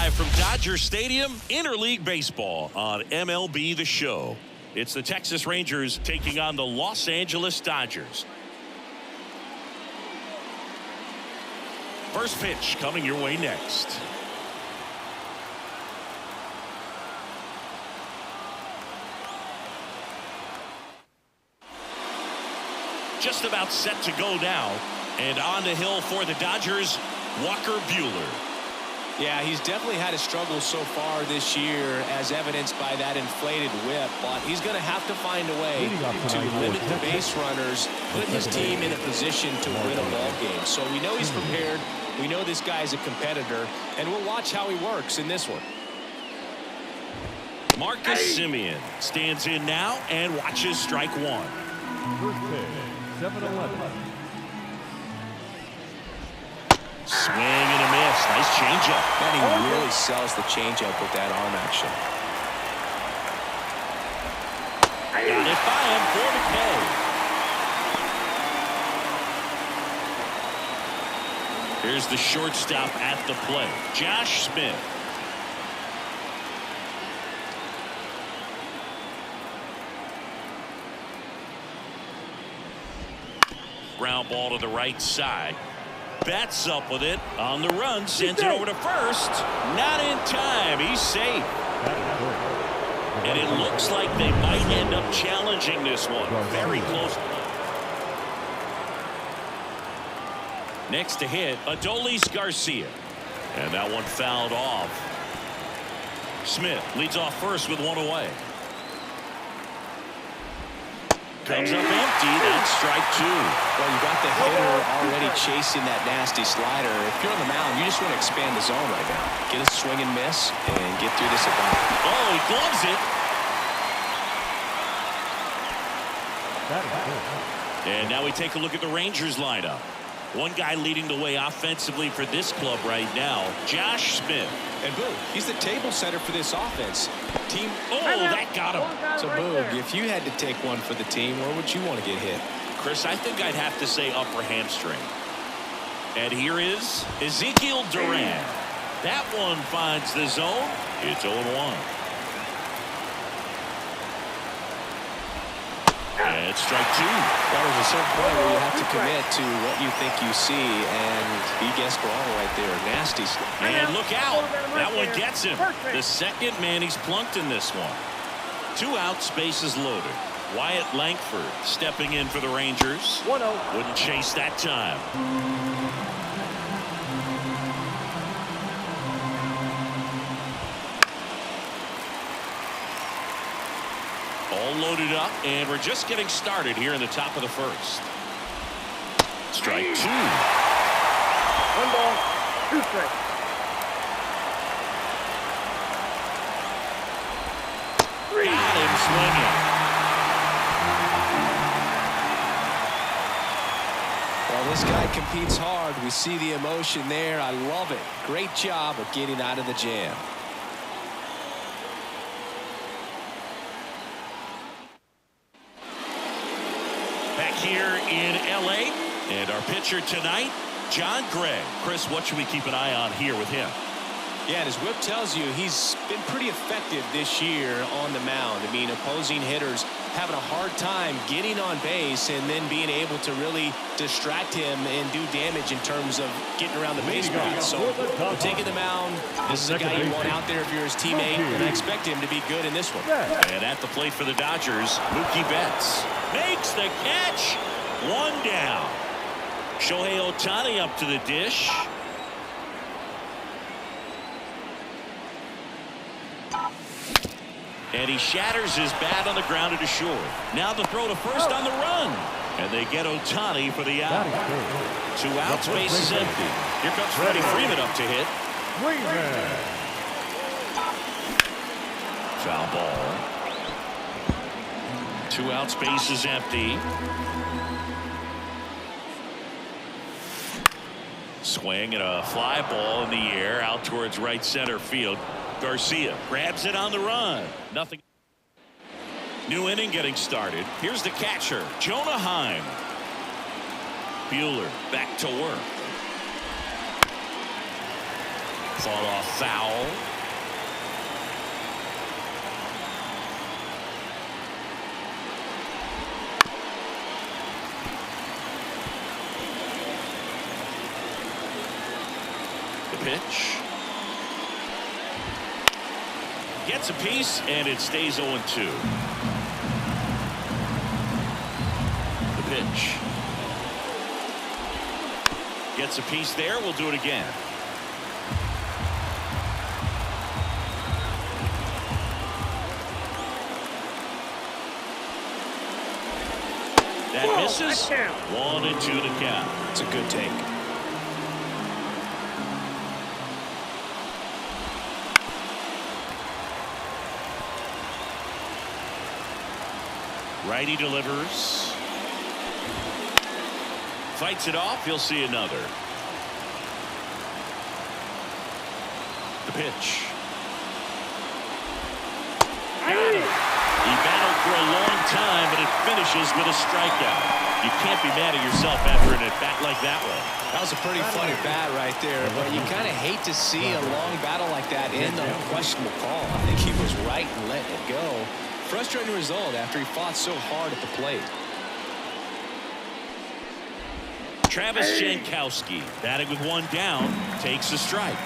Live from Dodger Stadium, interleague baseball on MLB The Show. It's the Texas Rangers taking on the Los Angeles Dodgers. First pitch coming your way next. Just about set to go now. And on the hill for the Dodgers, Walker Buehler. Yeah, he's definitely had a struggle so far this year, as evidenced by that inflated whip. But he's going to have to find a way to limit the base runners, put his team in a position to win a ball game. So we know he's prepared. We know this guy's a competitor, and we'll watch how he works in this one. Marcus Semien stands in now and watches strike one. First pitch, 7-11. Swing and a miss. Nice changeup. And he really sells the changeup with that arm action. Got it by him for the K. Here's the shortstop at the plate, Josh Smith. Ground ball to the right side. Bats up with it on the run, sends it over to first. Not in time. He's safe. And it looks like they might end up challenging this one. Very close. Next to hit, Adolis Garcia. And that one fouled off. Smith leads off first with one away. Comes up empty. That's strike two. Well, you got the hitter already chasing that nasty slider. If you're on the mound, you just want to expand the zone right now. Get a swing and miss and get through this at bat. Oh, he gloves it. And now we take a look at the Rangers lineup. One guy leading the way offensively for this club right now, Josh Smith. And Boog, he's the table setter for this offense. Team. Oh, that got him. So, Boog, if you had to take one for the team, where would you want to get hit? Chris, I think I'd have to say upper hamstring. And here is Ezekiel Duran. That one finds the zone. It's 0-1. And it's strike two. Well, there's a certain point where you have to commit to what you think you see, and he guessed wrong right there. Nasty. And look out. That one gets him. The second man he's plunked in this one. 2 outs, bases loaded. Wyatt Langford stepping in for the Rangers. 1-0. Wouldn't chase that time. All loaded up, and we're just getting started here in the top of the first. Strike two. 1 ball, 2 strikes. Got him swinging. Well, this guy competes hard. We see the emotion there. I love it. Great job of getting out of the jam. Back here in L.A. And our pitcher tonight, John Gray. Chris, what should we keep an eye on here with him? Yeah, and his whip tells you he's been pretty effective this year on the mound. I mean, opposing hitters having a hard time getting on base and then being able to really distract him and do damage in terms of getting around the base path. So we're taking the mound. This is a guy you want out there if you're his teammate, and I expect him to be good in this one. And at the plate for the Dodgers, Mookie Betts makes the catch. 1 down. Shohei Ohtani up to the dish. And he shatters his bat on the ground to short. Now the throw to first on the run. And they get Ohtani for the out. 2 outs, bases empty. Here comes Freddie Freeman up to hit. Foul ball. 2 outs, bases empty. Swing and a fly ball in the air out towards right center field. Garcia grabs it on the run. Nothing. New inning getting started. Here's the catcher, Jonah Heim. Buehler back to work. Fought off foul. The pitch. Gets a piece, and it stays 0-2. The pitch. Gets a piece there. We'll do it again. That misses. 1-2 to count. It's a good take. Righty delivers. Fights it off. He'll see another. The pitch. He battled for a long time, but it finishes with a strikeout. You can't be mad at yourself after an at-bat like that one. That was a pretty funny bat right there, but you kind of hate to see a long battle like that end on a questionable call. I think he was right in letting it go. Frustrating result after he fought so hard at the plate. Travis Jankowski, batting with one down, takes a strike.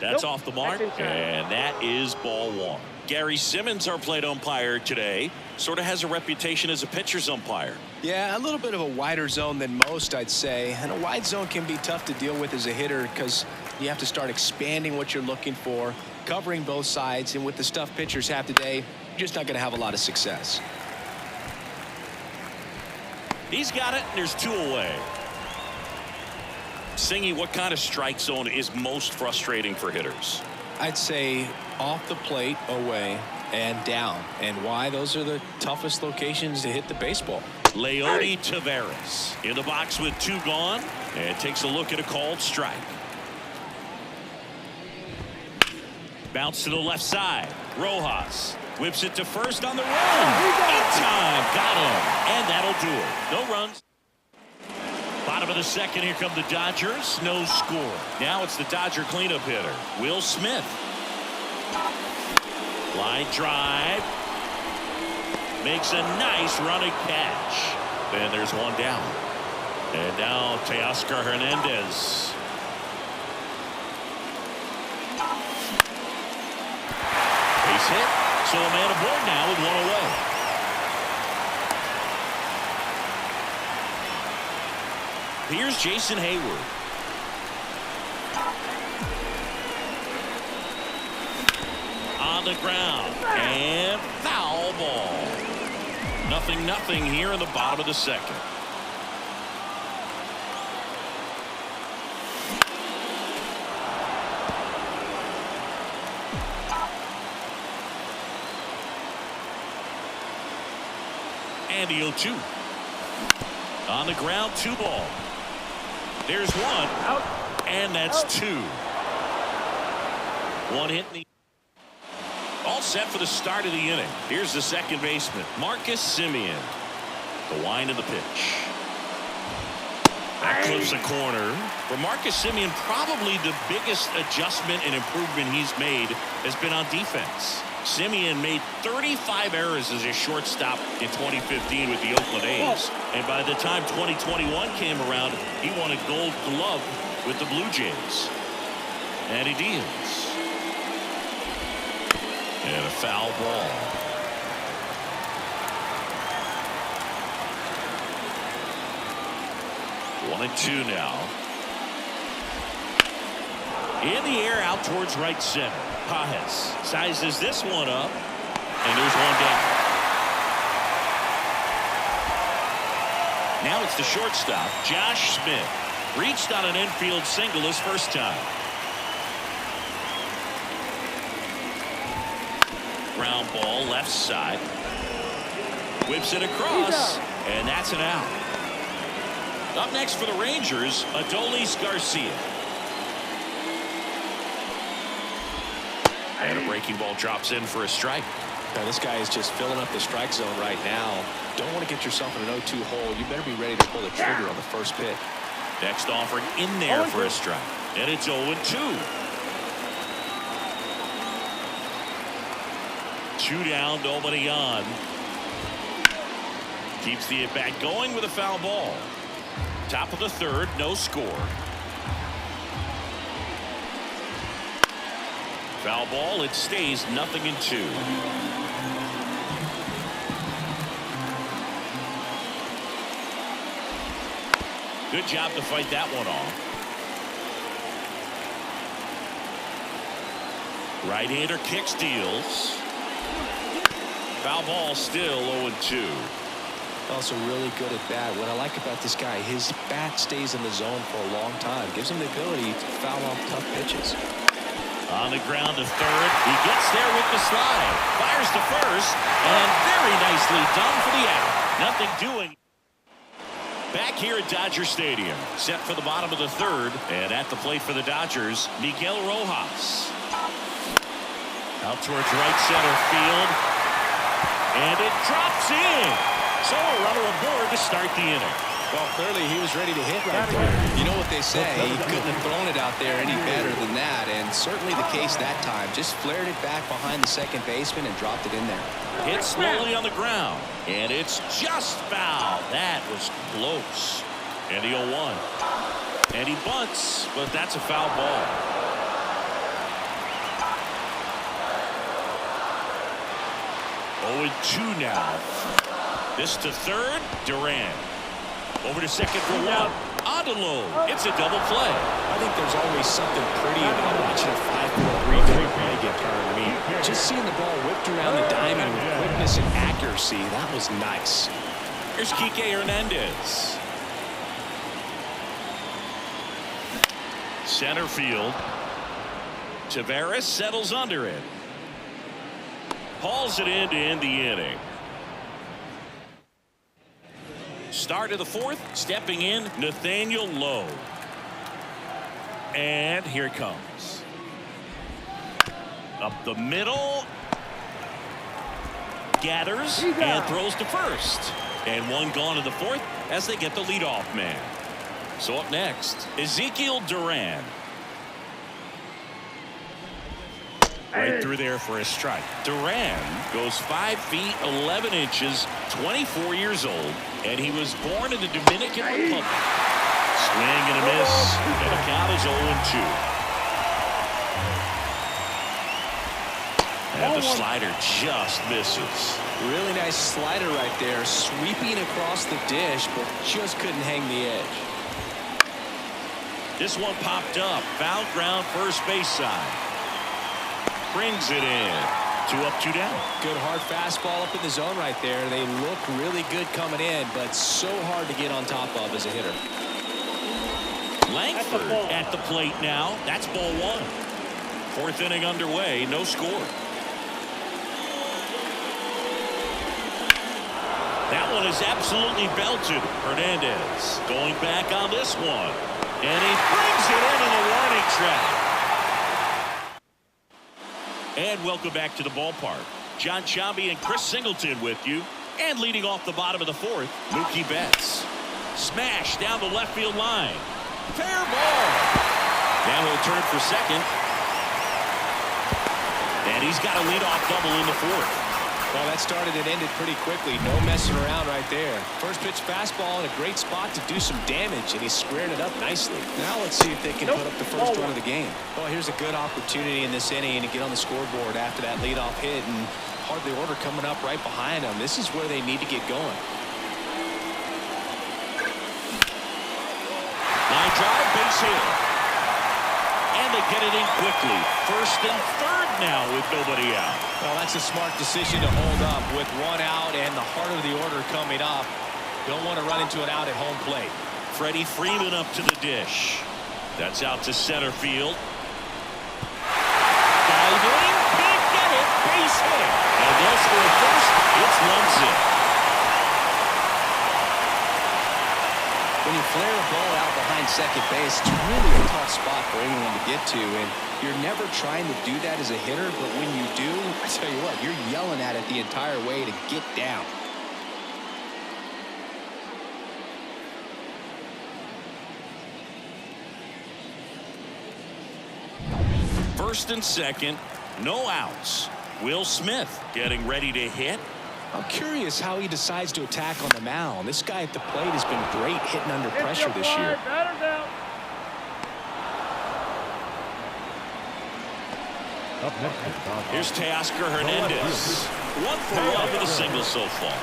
That's off the mark, and that is ball one. Gary Simmons, our plate umpire today, sort of has a reputation as a pitcher's umpire. Yeah, a little bit of a wider zone than most, I'd say. And a wide zone can be tough to deal with as a hitter because you have to start expanding what you're looking for, covering both sides, and with the stuff pitchers have today, you're just not going to have a lot of success. He's got it, and there's two away. Singy, what kind of strike zone is most frustrating for hitters? I'd say off the plate, away, and down. And why? Those are the toughest locations to hit the baseball. Leody Taveras in the box with two gone, and takes a look at a called strike. Bounce to the left side. Rojas whips it to first on the run. In time, got him, and that'll do it. No runs. Bottom of the second, here come the Dodgers. No score. Now it's the Dodger cleanup hitter, Will Smith. Line drive. Makes a nice running catch. And there's one down. And now Teoscar Hernandez. Base hit. So a man aboard now with one away. Here's Jason Hayward. On the ground. And foul ball. 0-0 here in the bottom of the second. And the 0-2. On the ground, 2 ball. There's one, and that's 2. One hit in the... All set for the start of the inning. Here's the second baseman, Marcus Semien. The wind of the pitch. That clips a corner. For Marcus Semien, probably the biggest adjustment and improvement he's made has been on defense. Semien made 35 errors as a shortstop in 2015 with the Oakland A's. And by the time 2021 came around, he won a gold glove with the Blue Jays. And he deals. And a foul ball. One and two now. In the air out towards right center. Pajes sizes this one up, and there's one down. Now it's the shortstop, Josh Smith. Reached on an infield single his first time. Ground ball left side. Whips it across, and that's an out. Up next for the Rangers, Adolis Garcia. And a breaking ball drops in for a strike. Now, this guy is just filling up the strike zone right now. Don't want to get yourself in an 0-2 hole. You better be ready to pull the trigger on the first pitch. Next offering in there for a strike. And it's 0-2. 2 down, nobody on. Keeps the at-bat going with a foul ball. Top of the third, no score. Foul ball, it stays 0-2. Good job to fight that one off. Right-hander kick steals. Foul ball, still 0-2. Also really good at bat. What I like about this guy, his bat stays in the zone for a long time. Gives him the ability to foul off tough pitches. On the ground to third. He gets there with the slide. Fires to first. And very nicely done for the out. Nothing doing. Back here at Dodger Stadium. Set for the bottom of the third. And at the plate for the Dodgers, Miguel Rojas. Out towards right center field. And it drops in. So a runner aboard to start the inning. Well, clearly he was ready to hit right there. You know what they say, he couldn't have thrown it out there any better than that, and certainly the case that time. Just flared it back behind the second baseman and dropped it in there. Hit slowly on the ground, and it's just foul. That was close. And the 0-1. And he bunts, but that's a foul ball. 0-2 now. This to third, Duran. Over to second for one. On to low. It's a double play. I think there's always something pretty about watching a 5-4-3 play get turned. I mean, just seeing the ball whipped around the diamond with quickness and accuracy, that was nice. Here's Kike Hernandez. Center field. Tavares settles under it. Hauls it in to end the inning. Start of the fourth, stepping in, Nathaniel Lowe. And here it comes. Up the middle. Gathers and throws to first. And one gone in the fourth as they get the leadoff man. So up next, Ezekiel Duran. Right through there for a strike. Duran goes 5 feet 11 inches, 24 years old, and he was born in the Dominican Republic. Swing and a miss, and the count is 0-2. And the slider just misses. Really nice slider right there, sweeping across the dish, but just couldn't hang the edge. This one popped up, foul ground, first base side. Brings it in. 2 up, 2 down. Good hard fastball up in the zone right there. They look really good coming in, but so hard to get on top of as a hitter. Langford at the plate now. That's ball one. Fourth inning underway, no score. That one is absolutely belted. Hernandez going back on this one. And he brings it into the warning track. And welcome back to the ballpark. John Chambi and Chris Singleton with you. And leading off the bottom of the fourth, Mookie Betts. Smash down the left field line. Fair ball. Now he'll turn for second. And he's got a leadoff double in the fourth. Well, that started and ended pretty quickly. No messing around right there. First pitch fastball in a great spot to do some damage, and he squared it up nicely. Now let's see if they can put up the first run of the game. Well, here's a good opportunity in this inning to get on the scoreboard after that leadoff hit, and hardly order coming up right behind them. This is where they need to get going. Line drive, base hit. And they get it in quickly. First and third now with nobody out. Well, that's a smart decision to hold up with one out and the heart of the order coming up. Don't want to run into an out at home plate. Freddie Freeman up to the dish. That's out to center field. Diving, can't get it, base hit. And they'll score first. It's Lunson. When you flare a ball out behind second base, it's really a tough spot for anyone to get to, and you're never trying to do that as a hitter, but when you do, I tell you what, you're yelling at it the entire way to get down. First and second, no outs. Will Smith getting ready to hit. I'm curious how he decides to attack on the mound. This guy at the plate has been great hitting under pressure this year. Up next, Here's Teoscar Hernandez. 1 for 1 with a single so far.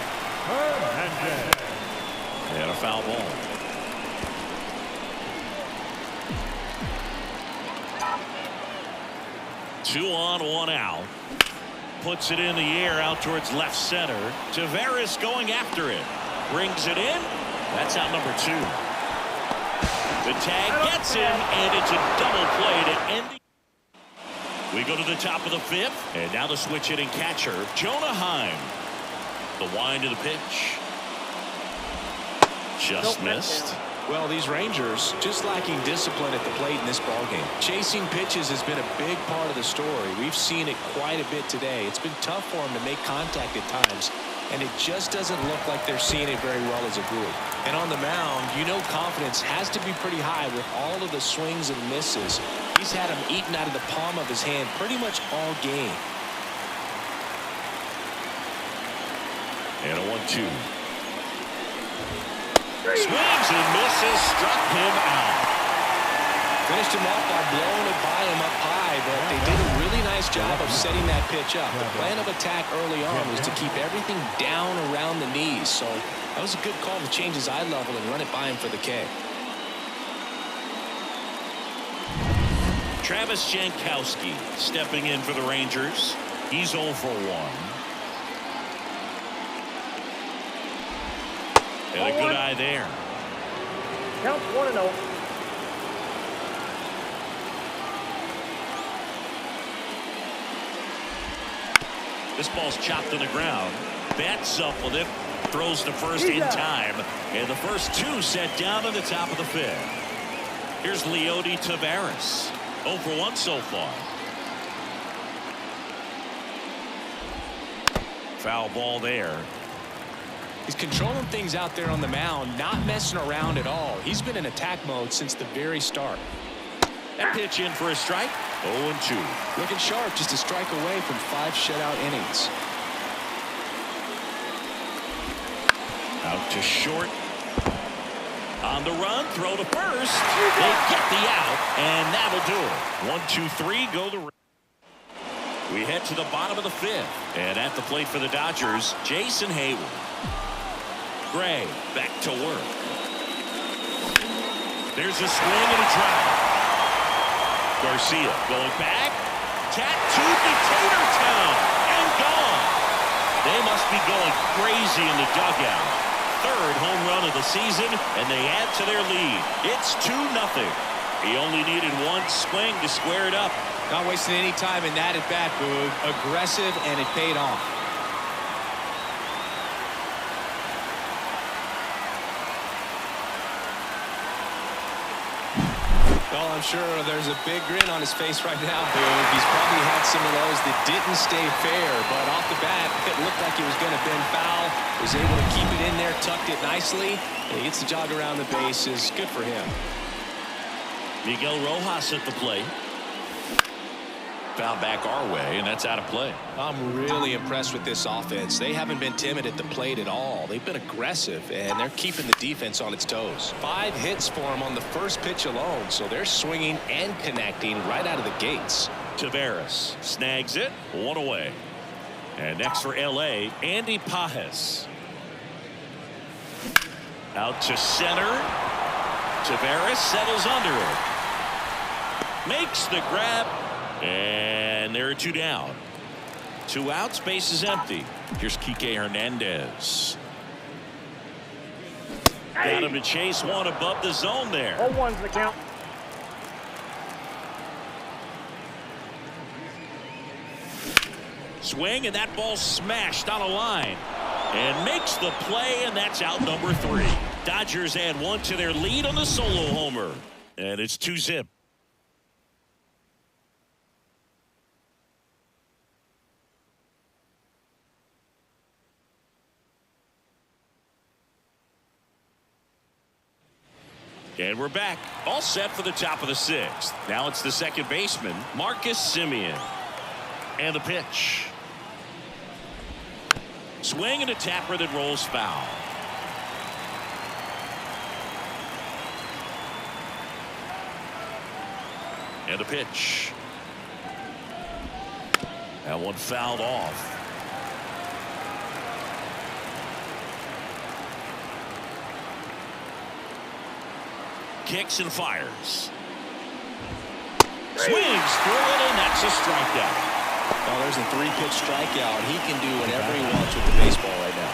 Hernandez. And a foul ball. Two on, one out. Puts it in the air out towards left center. Taveras going after it. Brings it in. That's out number 2. The tag gets him, and it's a double play to end the. We go to the top of the 5th, and now the switch hitting catcher, Jonah Heim. The wind of the pitch. Just missed. Well, these Rangers just lacking discipline at the plate in this ballgame. Chasing pitches has been a big part of the story. We've seen it quite a bit today. It's been tough for them to make contact at times, and it just doesn't look like they're seeing it very well as a group. And on the mound, you know confidence has to be pretty high with all of the swings and misses. He's had them eaten out of the palm of his hand pretty much all game. And a 1-2. Swings and misses, struck him out. Finished him off by blowing it by him up high, but they did a really nice job of setting that pitch up. The plan of attack early on was to keep everything down around the knees, so that was a good call to change his eye level and run it by him for the K. Travis Jankowski stepping in for the Rangers. He's 0 for 1. And a good eye there. Count 1-0. This ball's chopped to the ground. Bats up with it. Throws to first in time. And the first 2 set down to the top of the 5th. Here's Leody Taveras. 0 for 1 so far. Foul ball there. He's controlling things out there on the mound, not messing around at all. He's been in attack mode since the very start. That pitch in for a strike. 0-2. Looking sharp, just a strike away from 5 shutout innings. Out to short. On the run, throw to first. They get the out, and that'll do it. 1-2-3, go the. We head to the bottom of the 5th, and at the plate for the Dodgers, Jason Hayward. Gray back to work. There's a swing and a drive. Garcia going back. Tattooed to Tatertown and gone. They must be going crazy in the dugout. 3rd home run of the season, and they add to their lead. It's 2-0. He only needed 1 swing to square it up. Not wasting any time in that at bat, Boog. Aggressive, and it paid off. Well, I'm sure there's a big grin on his face right now, Boog. He's probably had some of those that didn't stay fair, but off the bat, it looked like he was going to bend foul. Was able to keep it in there, tucked it nicely, and he gets the jog around the bases. Good for him. Miguel Rojas at the plate. Foul back our way, and that's out of play. I'm really impressed with this offense. They haven't been timid at the plate at all. They've been aggressive, and they're keeping the defense on its toes. 5 hits for them on the first pitch alone, so they're swinging and connecting right out of the gates. Taveras snags it, 1 away. And next for L.A., Andy Pajes. Out to center. Taveras settles under it. Makes the grab. And there are 2 down. 2 outs, base is empty. Here's Kike Hernandez. Got him to chase 1 above the zone there. 0-1's the count. Swing, and that ball smashed on a line. And makes the play, and that's out number 3. Dodgers add 1 to their lead on the solo homer. And it's 2-zip. And we're back, all set for the top of the 6th. Now it's the second baseman, Marcus Semien. And the pitch. Swing and a tapper that rolls foul. And a pitch. That one fouled off. Kicks and fires. Swings through it, and that's a strikeout. Well, there's a 3-pitch strikeout. He can do whatever he wants with the baseball right now.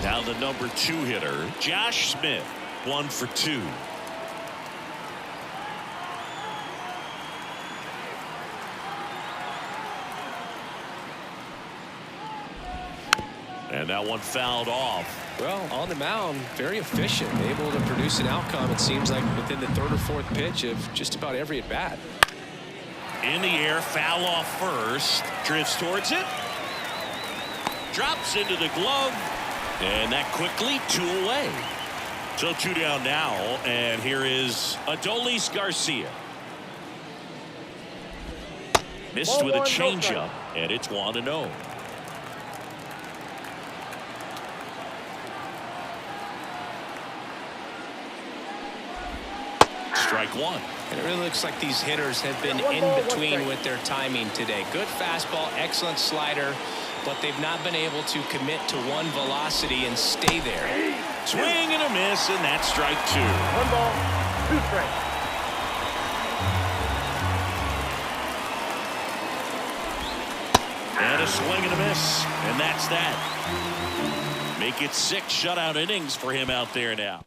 Now the number 2 hitter, Josh Smith, 1 for 2. And that one fouled off. Well, on the mound, very efficient, able to produce an outcome, it seems like, within the 3rd or 4th pitch of just about every at-bat. In the air, foul off first. Drifts towards it. Drops into the glove. And that quickly 2 away. So 2 down now, and here is Adolis Garcia. Missed with a changeup, and it's 1-0. Strike 1. And it really looks like these hitters have been in between with their timing today. Good fastball, excellent slider, but they've not been able to commit to one velocity and stay there. Swing and a miss, and that's strike 2. 1 ball, 2 strikes. And a swing and a miss, and that's that. Make it 6 shutout innings for him out there now.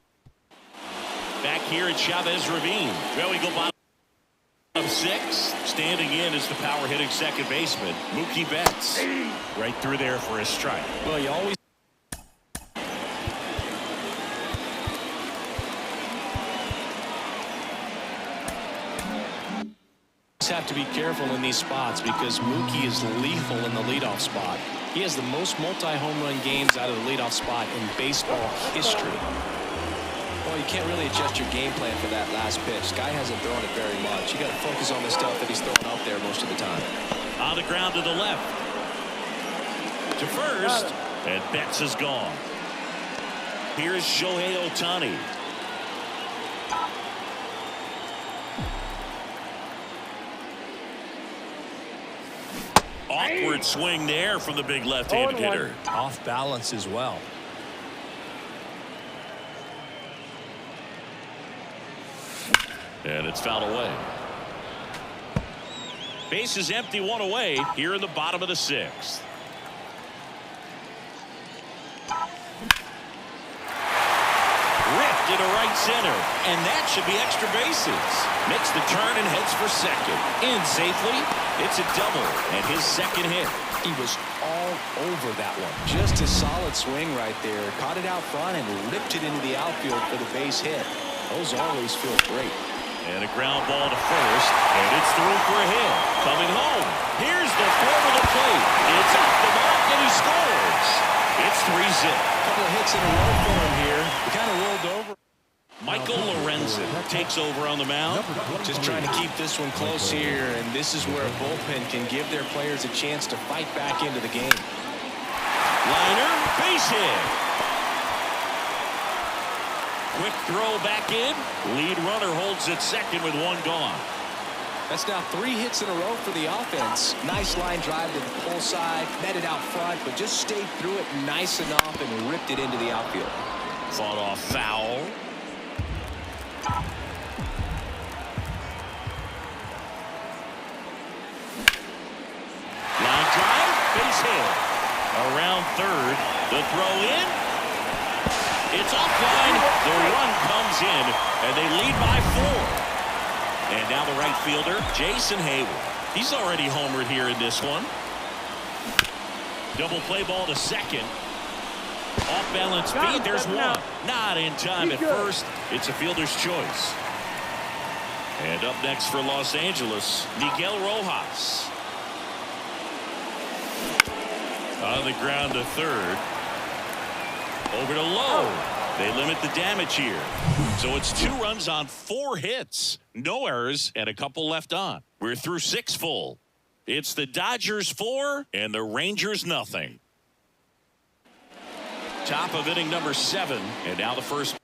Back here at Chavez Ravine. Well, we go bottom of 6. Standing in is the power hitting second baseman, Mookie Betts. Right through there for a strike. Well, you always have to be careful in these spots because Mookie is lethal in the leadoff spot. He has the most multi-home run games out of the leadoff spot in baseball history. Well, you can't really adjust your game plan for that last pitch. Guy hasn't thrown it very much. You got to focus on the stuff that he's throwing out there most of the time. On the ground to the left. To first. And Betts is gone. Here's Shohei Ohtani. Awkward swing there from the big left-handed hitter. Off balance as well. And it's fouled away. Base is empty, 1 away here in the bottom of the 6th. Ripped into right center, and that should be extra bases. Makes the turn and heads for second. In safely. It's a double and his second hit. He was all over that one. Just a solid swing right there. Caught it out front and ripped it into the outfield for the base hit. Those always feel great. And a ground ball to first, and it's through for a hit. Coming home. Here's the throw to the plate. It's off the mark, and he scores. It's 3-zip. Couple of hits in a row for him here. He kind of rolled over. Michael Lorenzen takes over on the mound. Just trying to keep this one close here, and this is where a bullpen can give their players a chance to fight back into the game. Liner, base hit. Quick throw back in. Lead runner holds at second with 1 gone. That's now 3 hits in a row for the offense. Nice line drive to the pull side, met it out front, but just stayed through it nice enough and ripped it into the outfield. Fought off foul. Line drive, base hit. Around third, the throw in. It's offline. The run comes in, and they lead by 4. And now the right fielder, Jason Hayward. He's already homered here in this one. Double play ball to second. Off balance feed. There's one. Not in time at first. It's a fielder's choice. And up next for Los Angeles, Miguel Rojas. On the ground to third. Over to low. They limit the damage here. So it's 2 runs on 4 hits. No errors and a couple left on. We're through 6 full. It's the Dodgers 4 and the Rangers nothing. Top of inning number 7. And now the first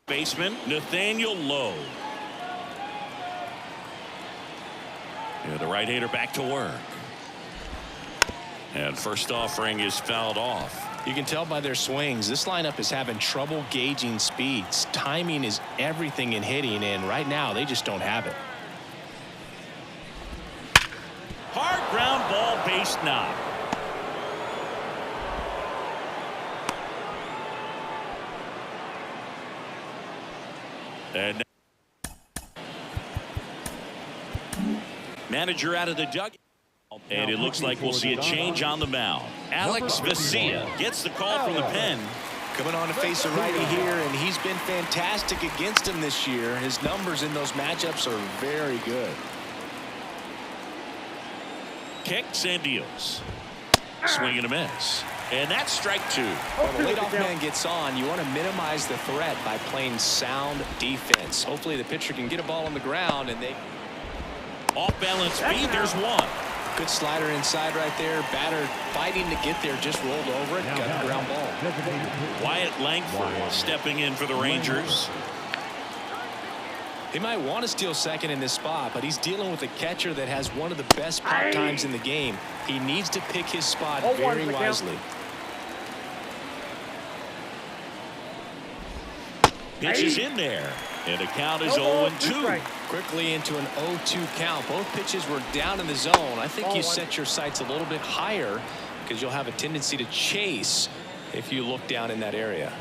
baseman, Nathaniel Lowe. And the right-hander back to work. And first offering is fouled off. You can tell by their swings, this lineup is having trouble gauging speeds. Timing is everything in hitting, and right now they just don't have it. Hard ground ball, base knock. And manager out of the dugout. And it looks like we'll see a change on the mound. Alex Vesia gets the call from the pen. Coming on to face a righty here, and he's been fantastic against him this year. His numbers in those matchups are very good. Kicks and deals. Swing and a miss. And that's strike 2. When the leadoff man gets on, you want to minimize the threat by playing sound defense. Hopefully the pitcher can get a ball on the ground, and they... Off balance speed, there's one. Good slider inside right there. Batter fighting to get there, just rolled over it. Got a ground ball. Wyatt Langford stepping in for the Rangers. He might want to steal second in this spot, but he's dealing with a catcher that has one of the best pop times in the game. He needs to pick his spot very wisely. Pitch is in there, and the count is 0-2. Quickly into an 0-2 count. Both pitches were down in the zone. I think you set your sights a little bit higher because you'll have a tendency to chase if you look down in that area.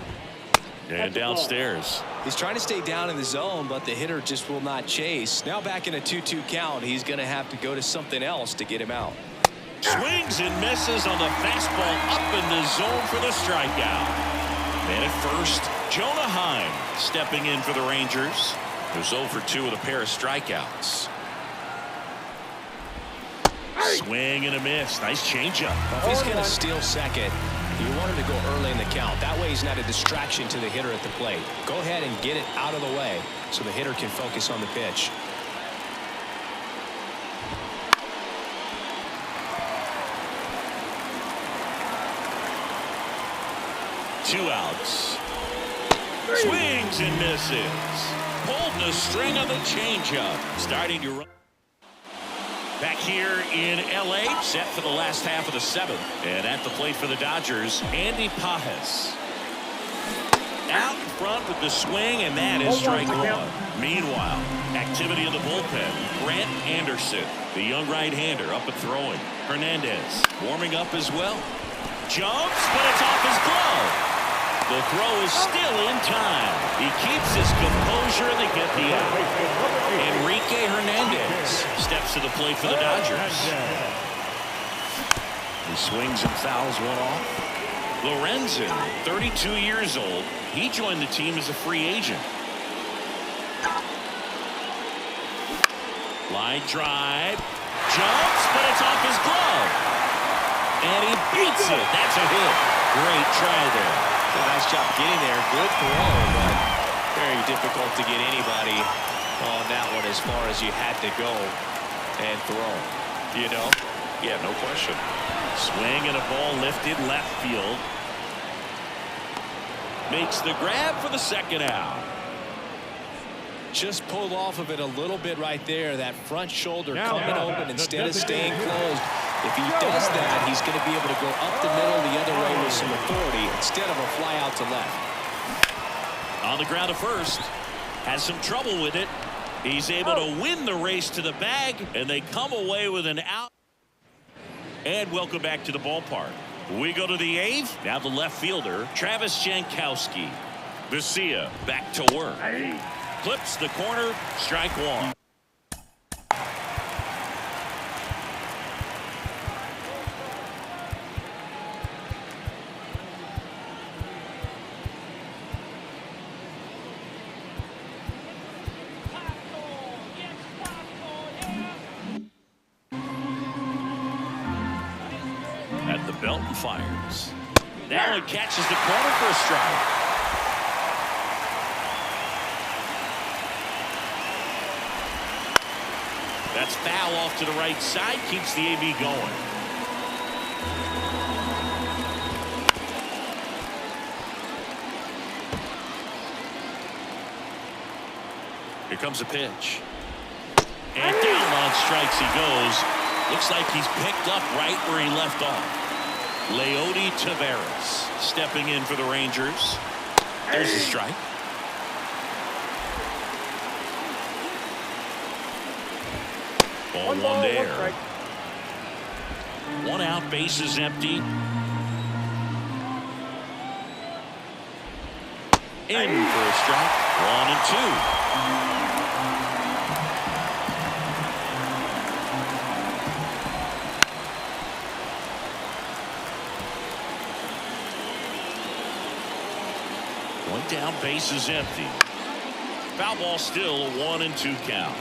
And downstairs. He's trying to stay down in the zone, but the hitter just will not chase. Now back in a 2-2 count, he's going to have to go to something else to get him out. Swings and misses on the fastball up in the zone for the strikeout. And at first, Jonah Heim stepping in for the Rangers. There's 0 for 2 with a pair of strikeouts. Swing and a miss. Nice changeup. If he's going to steal second, you want him to go early in the count. That way he's not a distraction to the hitter at the plate. Go ahead and get it out of the way so the hitter can focus on the pitch. Two outs. Swings and misses. Pulled the string of the changeup. Starting to run. Back here in L.A., set for the last half of the 7th. And at the plate for the Dodgers, Andy Pajes. Out in front with the swing, and that is strike 1. Meanwhile, activity in the bullpen. Grant Anderson, the young right-hander, up and throwing. Hernandez warming up as well. Jumps, but it's off his glove. The throw is still in time. He keeps his composure, and they get the out. Enrique Hernandez steps to the plate for the Dodgers. He swings and fouls one off. Lorenzen, 32 years old. He joined the team as a free agent. Line drive. Jumps, but it's off his glove. And he beats it. That's a hit. Great try there. Nice job getting there. Good throw, but very difficult to get anybody on that one as far as you had to go and throw. You know? Yeah, no question. Swing and a ball lifted left field. Makes the grab for the second out. Just pulled off of it a little bit right there. That front shoulder coming open instead of staying closed. If he does that, he's going to be able to go up the middle the other way with some authority instead of a fly out to left. On the ground to first. Has some trouble with it. He's able to win the race to the bag, and they come away with an out. And welcome back to the ballpark. We go to the 8th. Now the left fielder, Travis Jankowski. Vesia back to work. Clips the corner. Strike one. At the belt and fires. Now it catches the corner for a strike. That's foul off to the right side. Keeps the AB going. Here comes a pitch. And down on strikes he goes. Looks like he's picked up right where he left off. Leody Taveras stepping in for the Rangers. There's a strike. Ball one there. One out, bases empty. In for a strike. 1-2. One down, bases empty. Foul ball still, a 1-2 count.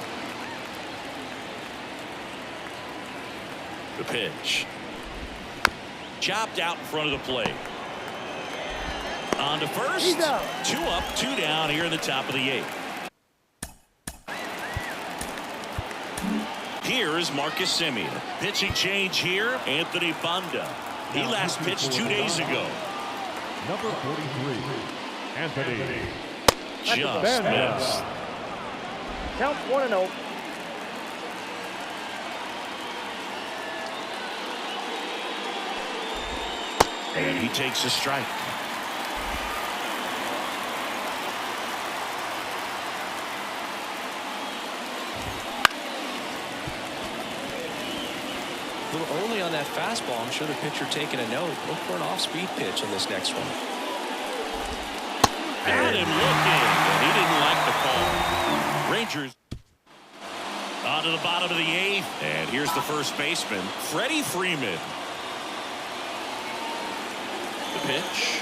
The pitch. Chopped out in front of the plate. On to first. 2 up, 2 down here in the top of the 8th. Here is Marcus Semien. Pitching change here, Anthony Banda. He last pitched 2 days ago. Number 43, Anthony. Just missed. Count 1-0. And he takes a strike. A little early on that fastball. I'm sure the pitcher taking a note. Look for an off-speed pitch in this next one. Got him looking, and he didn't like the call. Rangers on to the bottom of the 8th, and here's the first baseman, Freddie Freeman. The pitch.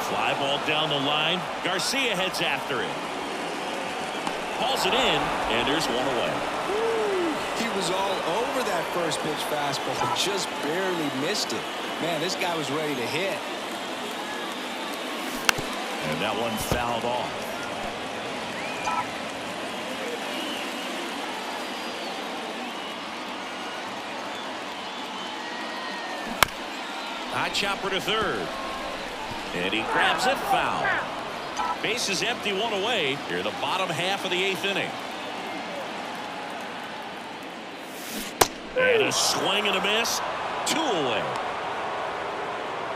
Fly ball down the line. Garcia heads after it. Hauls it in, and there's one away. He was all over that first pitch fastball, just barely missed it. Man, this guy was ready to hit. And that one fouled off. High chopper to third. And he grabs it, foul. Base is empty, one away. Here in the bottom half of the 8th inning. And a swing and a miss. 2 away.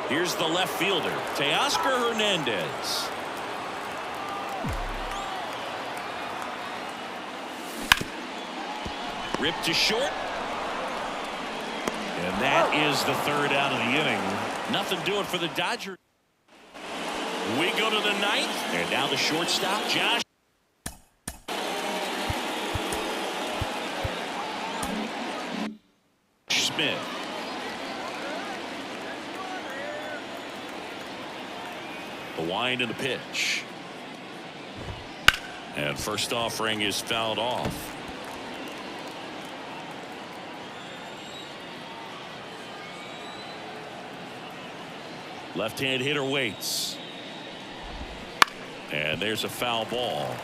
Here's the left fielder, Teoscar Hernandez. Ripped to short. And that is the 3rd out of the inning. Nothing doing for the Dodgers. We go to the 9th, and now the shortstop, Josh Smith. The wind and the pitch. And first offering is fouled off. Left-hand hitter waits. And there's a foul ball.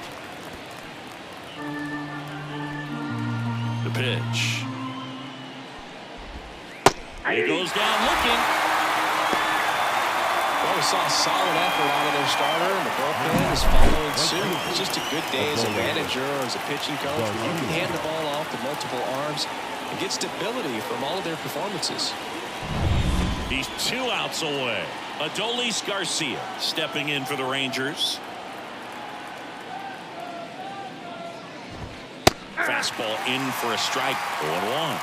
The pitch. He goes down looking. Well, we saw a solid effort out of their starter, and the bullpen is following suit. It's just a good day as a manager or as a pitching coach where you can hand the ball off to multiple arms and get stability from all of their performances. He's 2 outs away. Adolis Garcia stepping in for the Rangers. Fastball in for a strike. 0-1.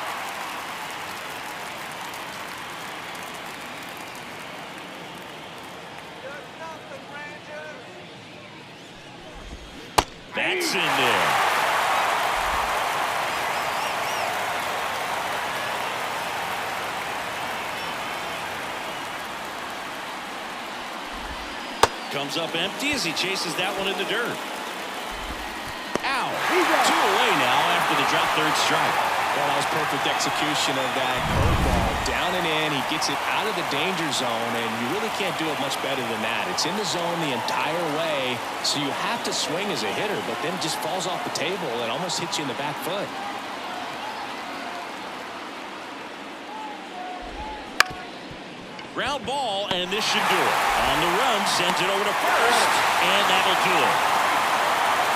in there. Comes up empty as he chases that one in the dirt. Ow. 2 away now after the drop third strike. Well, that was perfect execution of that curveball. Down and in, he gets it out of the danger zone, and you really can't do it much better than that. It's in the zone the entire way, so you have to swing as a hitter, but then it just falls off the table and almost hits you in the back foot. Ground ball, and this should do it. On the run, sends it over to first, and that'll do it.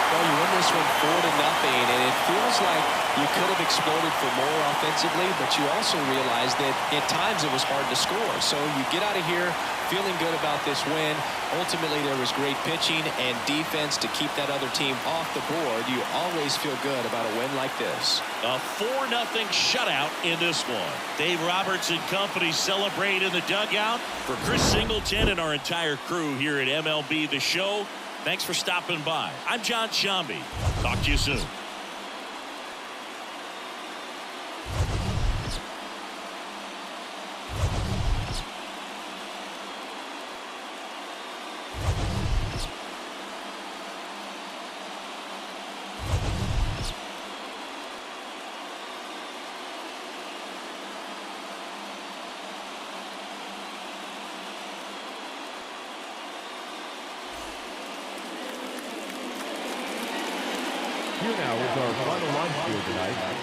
Well, you win this one 4-0, and it feels like you could have exploded for more offensively, but you also realize that at times it was hard to score. So you get out of here feeling good about this win. Ultimately, there was great pitching and defense to keep that other team off the board. You always feel good about a win like this. A 4-0 shutout in this one. Dave Roberts and company celebrate in the dugout. For Chris Singleton and our entire crew here at MLB The Show, thanks for stopping by. I'm John Shambi. Talk to you soon. Here now is our final line score tonight.